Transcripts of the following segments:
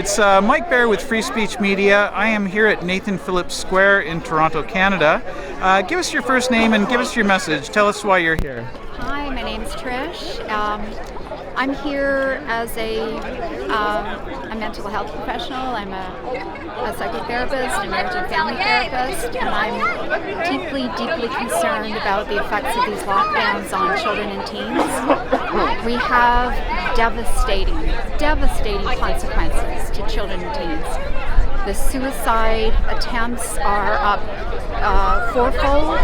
It's Mike Bayer with Free Speech Media. I am here at Nathan Phillips Square in Toronto, Canada. Give us your first name and give us your message. Tell us why you're here. Hi, my name's Trish. I'm here as a mental health professional. I'm a psychotherapist, a marriage and family therapist, and I'm deeply, deeply concerned about the effects of these lockdowns on children and teens. We have devastating consequences to children and teens. The suicide attempts are up fourfold.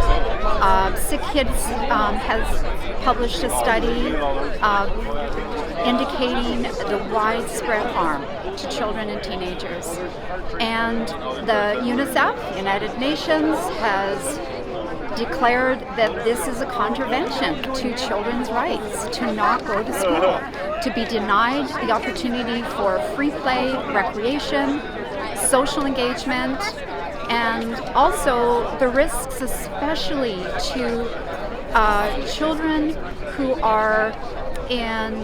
Sick Kids has published a study indicating the widespread harm to children and teenagers. And the UNICEF, United Nations, has declared that this is a contravention to children's rights to not go to school, to be denied the opportunity for free play, recreation, social engagement, and also the risks, especially to children who are in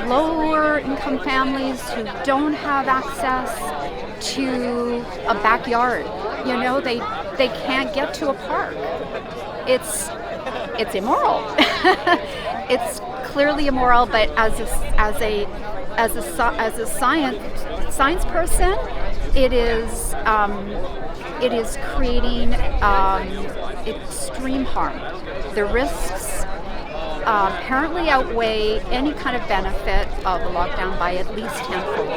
lower income families who don't have access to a backyard. You know, they can't get to a park. It's immoral. It's clearly immoral, but as a science person, it is creating extreme harm. The risks apparently outweigh any kind of benefit of the lockdown by at least tenfold.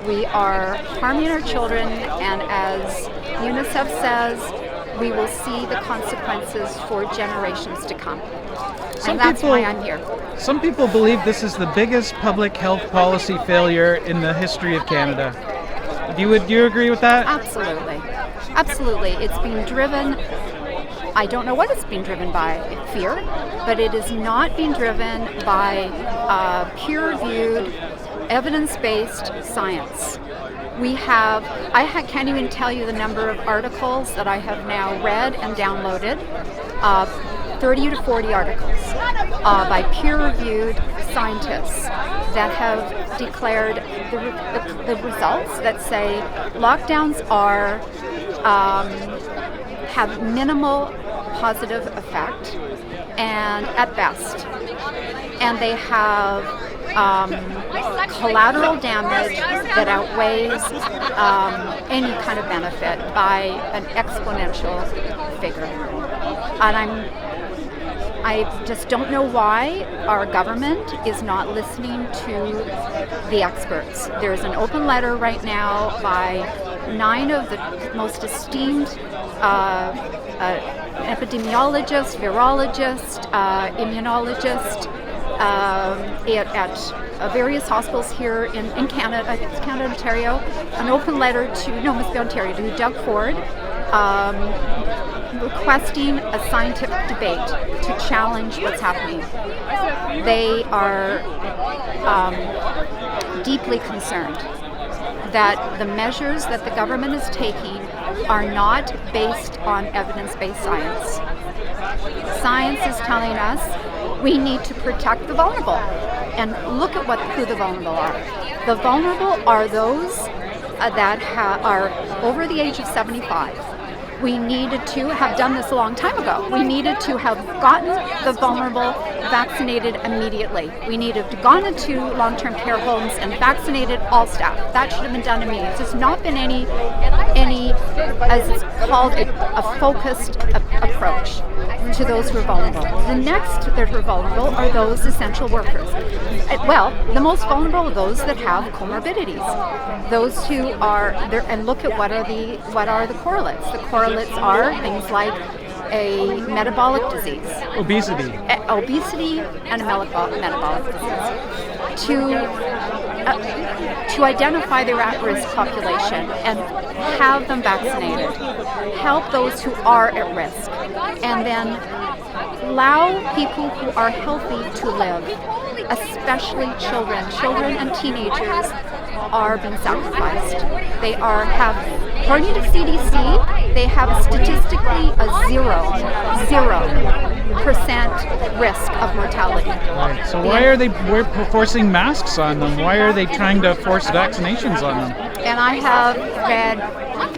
We are harming our children, and as UNICEF says, we will see the consequences for generations to come. And that's why I'm here. Some people believe this is the biggest public health policy failure in the history of Canada. Do you agree with that? Absolutely. It's being driven, I don't know what it's being driven by, fear, but it is not being driven by peer-reviewed, evidence-based science. I can't even tell you the number of articles that I have now read and downloaded, 30 to 40 articles by peer-reviewed scientists that have declared the results that say lockdowns have minimal positive effect, and at best, and they have collateral damage that outweighs any kind of benefit by an exponential figure. And I just don't know why our government is not listening to the experts. There's an open letter right now by 9 of the most esteemed epidemiologists, virologists, immunologists at various hospitals here in Canada, I think it's Canada, Ontario, an open letter to Ontario, to Doug Ford, requesting a scientific debate to challenge what's happening. They are deeply concerned that the measures that the government is taking are not based on evidence-based science. Science is telling us we need to protect the vulnerable. And look at who the vulnerable are. The vulnerable are those that are over the age of 75. We needed to have done this a long time ago. We needed to have gotten the vulnerable vaccinated immediately. We needed to have gone into long-term care homes and vaccinated all staff. That should have been done immediately. There's not been any, as it's called, a focused approach to those who are vulnerable. The next that are vulnerable are those essential workers. Well, the most vulnerable are those that have comorbidities. Those who are there, and look at what are the correlates. The correlates are things like a metabolic disease, obesity, and a metabolic disease. To identify their at-risk population and have them vaccinated, help those who are at risk, and then allow people who are healthy to live, especially children. Children and teenagers are being sacrificed. They according to CDC, they have statistically a zero risk of mortality. Right. So why are they forcing masks on them? Why are they trying to force vaccinations on them? And I have read,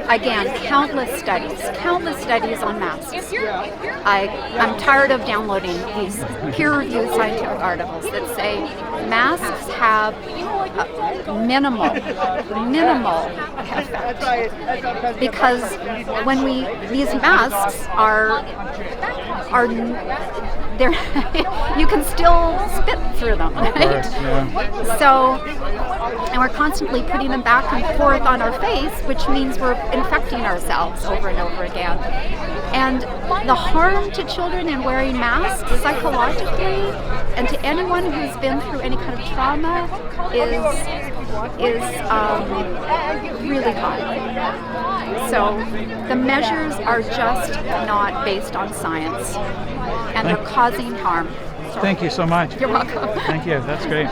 again, countless studies on masks. I'm tired of downloading these peer-reviewed scientific articles that say masks have minimal effect, because when these masks are there, you can still spit through them, right? Course, yeah. So, and we're constantly putting them back and forth on our face, which means we're infecting ourselves over and over again. And the harm to children in wearing masks psychologically and to anyone who's been through any kind of trauma is really high. So the measures are just not based on science, and they're causing harm. Thank you so much. You're welcome. Thank you. That's great.